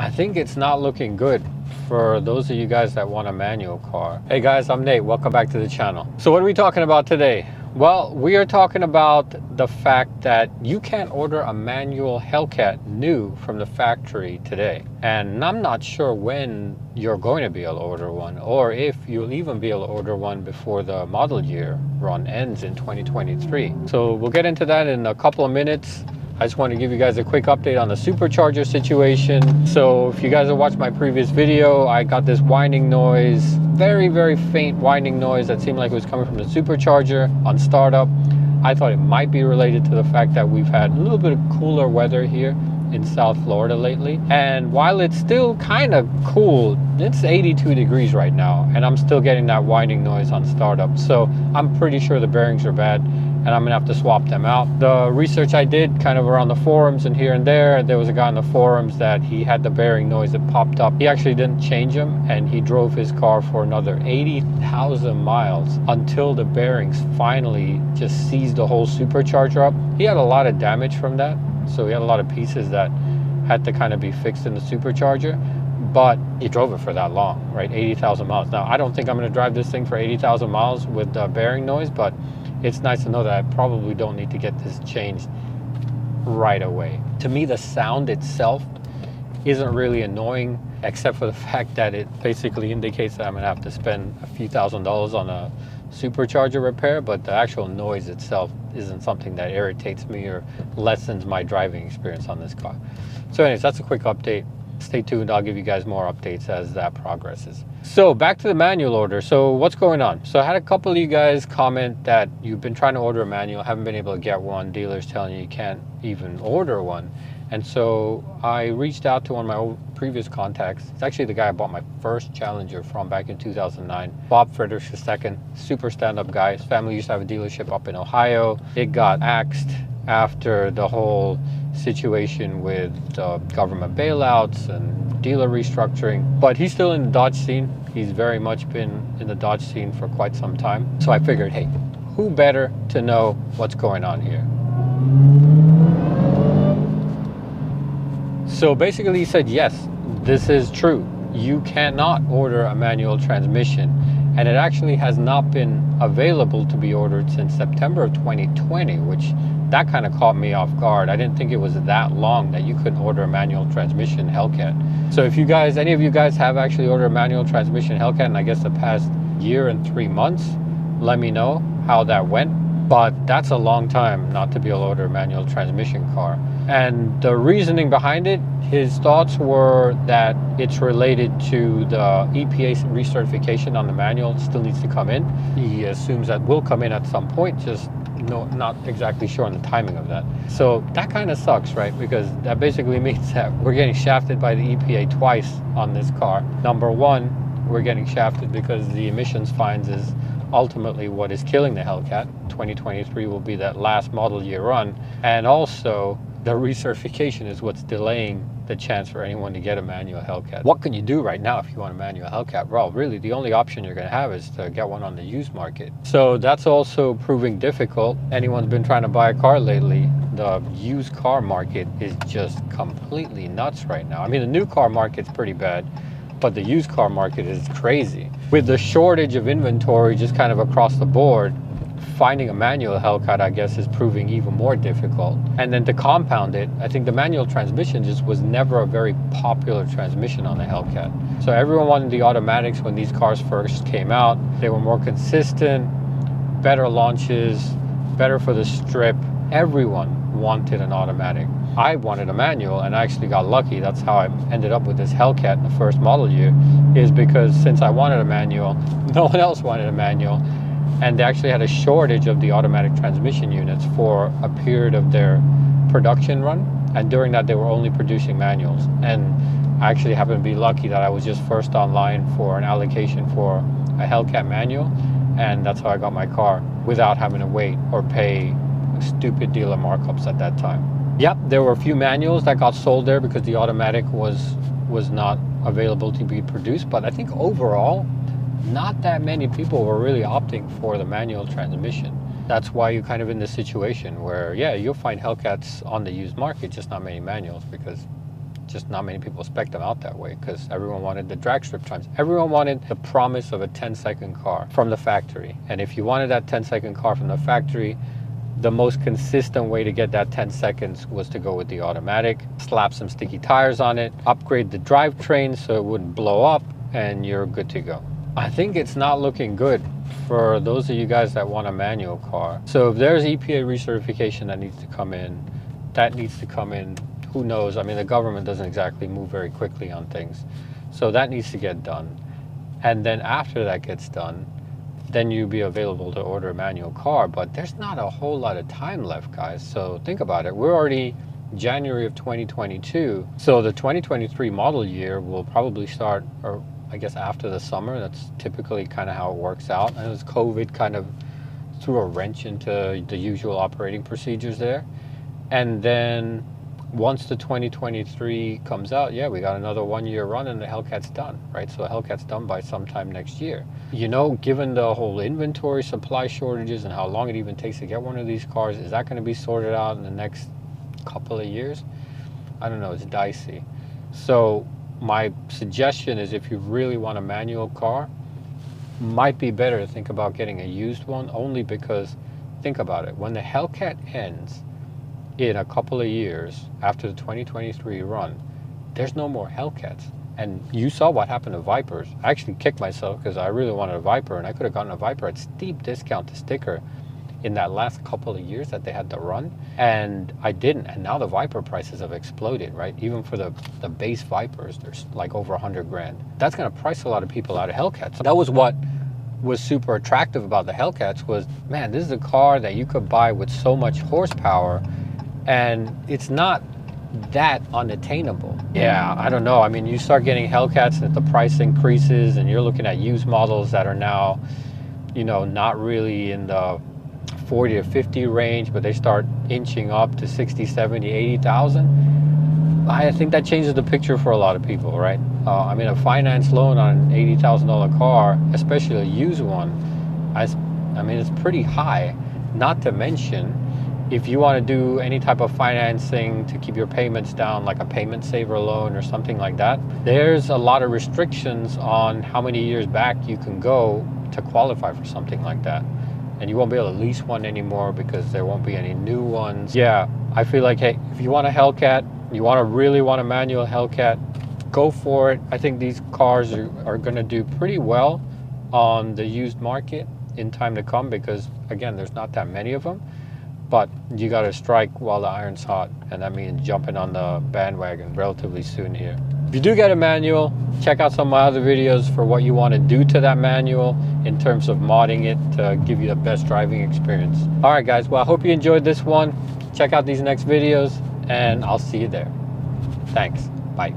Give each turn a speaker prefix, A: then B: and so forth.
A: I think it's not looking good for those of you guys that want a manual car. Hey guys, I'm Nate. Welcome back to the channel. So what are we talking about today? Well, we are talking about the fact that you can't order a manual Hellcat new from the factory today. And I'm not sure when you're going to be able to order one, or if you'll even be able to order one before the model year run ends in 2023. So we'll get into that in a couple of minutes. I just want to give you guys a quick update on the Supercharger situation. So if you guys have watched my previous video, I got this whining noise, very, very faint whining noise that seemed like it was coming from the Supercharger on startup. I thought it might be related to the fact that we've had a little bit of cooler weather here in South Florida lately. And while it's still kind of cool, it's 82 degrees right now, and I'm still getting that whining noise on startup. So I'm pretty sure the bearings are bad, and I'm gonna have to swap them out. The research I did kind of around the forums and here and there was a guy in the forums that he had the bearing noise that popped up. He actually didn't change them, and he drove his car for another 80,000 miles until the bearings finally just seized the whole Supercharger up. He had a lot of damage from that, so he had a lot of pieces that had to kind of be fixed in the Supercharger, but he drove it for that long, right? 80,000 miles. Now, I don't think I'm gonna drive this thing for 80,000 miles with bearing noise, but it's nice to know that I probably don't need to get this changed right away. To me, the sound itself isn't really annoying, except for the fact that it basically indicates that I'm gonna have to spend a few $1,000s on a Supercharger repair, but the actual noise itself isn't something that irritates me or lessens my driving experience on this car. So anyways, that's a quick update. Stay tuned, I'll give you guys more updates as that progresses. So back to the manual order. So what's going on? So I had a couple of you guys comment that you've been trying to order a manual, haven't been able to get one, dealers telling you can't even order one. And so I reached out to one of my old previous contacts. It's actually the guy I bought my first Challenger from back in 2009. Bob Friedrichs II, super stand-up guy. His family used to have a dealership up in Ohio. It got axed after the whole situation with government bailouts and dealer restructuring, but he's still in the Dodge scene. He's very much been in the Dodge scene for quite some time. So I figured, hey, who better to know what's going on here? So basically he said, yes, this is true. You cannot order a manual transmission, and it actually has not been available to be ordered since September of 2020, which that kind of caught me off guard. I didn't think it was that long that you couldn't order a manual transmission Hellcat. So if you guys, any of you guys have actually ordered a manual transmission Hellcat in I guess the past year and 3 months, let me know how that went. But that's a long time not to be able to order a manual transmission car. And the reasoning behind it, his thoughts were that it's related to the EPA recertification on the manual. It still needs to come in. He assumes that will come in at some point, just not exactly sure on the timing of that. So that kind of sucks, right? Because that basically means that we're getting shafted by the EPA twice on this car. Number one, we're getting shafted because the emissions fines is ultimately what is killing the Hellcat. 2023 will be that last model year run. And also the recertification is what's delaying the chance for anyone to get a manual Hellcat. What can you do right now if you want a manual Hellcat? Well, really the only option you're going to have is to get one on the used market. So that's also proving difficult. Anyone's been trying to buy a car lately, the used car market is just completely nuts right now. I mean, the new car market's pretty bad, but the used car market is crazy. With the shortage of inventory just kind of across the board, finding a manual Hellcat, I guess, is proving even more difficult. And then to compound it, I think the manual transmission just was never a very popular transmission on the Hellcat. So everyone wanted the automatics when these cars first came out. They were more consistent, better launches, better for the strip. Everyone wanted an automatic. I wanted a manual, and I actually got lucky. That's how I ended up with this Hellcat in the first model year, is because since I wanted a manual, no one else wanted a manual. And they actually had a shortage of the automatic transmission units for a period of their production run. And during that, they were only producing manuals. And I actually happened to be lucky that I was just first online for an allocation for a Hellcat manual. And that's how I got my car without having to wait or pay stupid dealer markups at that time. Yep, there were a few manuals that got sold there because the automatic was not available to be produced. But I think overall, not that many people were really opting for the manual transmission. That's why you're kind of in this situation where, yeah, you'll find Hellcats on the used market, just not many manuals, because just not many people spec them out that way because everyone wanted the drag strip times. Everyone wanted the promise of a 10-second car from the factory. And if you wanted that 10-second car from the factory, the most consistent way to get that 10 seconds was to go with the automatic, slap some sticky tires on it, upgrade the drivetrain so it wouldn't blow up, and you're good to go. I think it's not looking good for those of you guys that want a manual car. So if there's EPA recertification that needs to come in, that needs to come in. Who knows? I mean, the government doesn't exactly move very quickly on things. So that needs to get done. And then after that gets done, then you'll be available to order a manual car. But there's not a whole lot of time left, guys. So think about it. We're already January of 2022. So the 2023 model year will probably start, or I guess after the summer. That's typically kind of how it works out. And it was COVID kind of threw a wrench into the usual operating procedures there. And then once the 2023 comes out, yeah, we got another 1 year run and the Hellcat's done, right? So the Hellcat's done by sometime next year. You know, given the whole inventory supply shortages and how long it even takes to get one of these cars, is that going to be sorted out in the next couple of years? I don't know, it's dicey. So my suggestion is if you really want a manual car, might be better to think about getting a used one, only because, think about it, when the Hellcat ends in a couple of years after the 2023 run, there's no more Hellcats. And you saw what happened to Vipers. I actually kicked myself because I really wanted a Viper, and I could have gotten a Viper at steep discount to sticker in that last couple of years that they had to run, and I didn't. And now the Viper prices have exploded, right? Even for the base Vipers, there's like over 100 grand. That's going to price a lot of people out of Hellcats. That was what was super attractive about the Hellcats was, man, this is a car that you could buy with so much horsepower, and it's not that unattainable. Yeah, I don't know. I mean, you start getting Hellcats and the price increases, and you're looking at used models that are now, you know, not really in the 40 to 50 range, but they start inching up to 60, 70, 80,000. I think that changes the picture for a lot of people, right? I mean, a finance loan on an $80,000 car, especially a used one, I mean, it's pretty high. Not to mention, if you want to do any type of financing to keep your payments down, like a payment saver loan or something like that, there's a lot of restrictions on how many years back you can go to qualify for something like that. And you won't be able to lease one anymore because there won't be any new ones. Yeah, I feel like, hey, if you want a Hellcat, you really want a manual Hellcat, go for it. I think these cars are going to do pretty well on the used market in time to come because, again, there's not that many of them. But you got to strike while the iron's hot, and that means jumping on the bandwagon relatively soon here. If you do get a manual, check out some of my other videos for what you want to do to that manual in terms of modding it to give you the best driving experience. All right, guys, well, I hope you enjoyed this one. Check out these next videos, and I'll see you there. Thanks. Bye.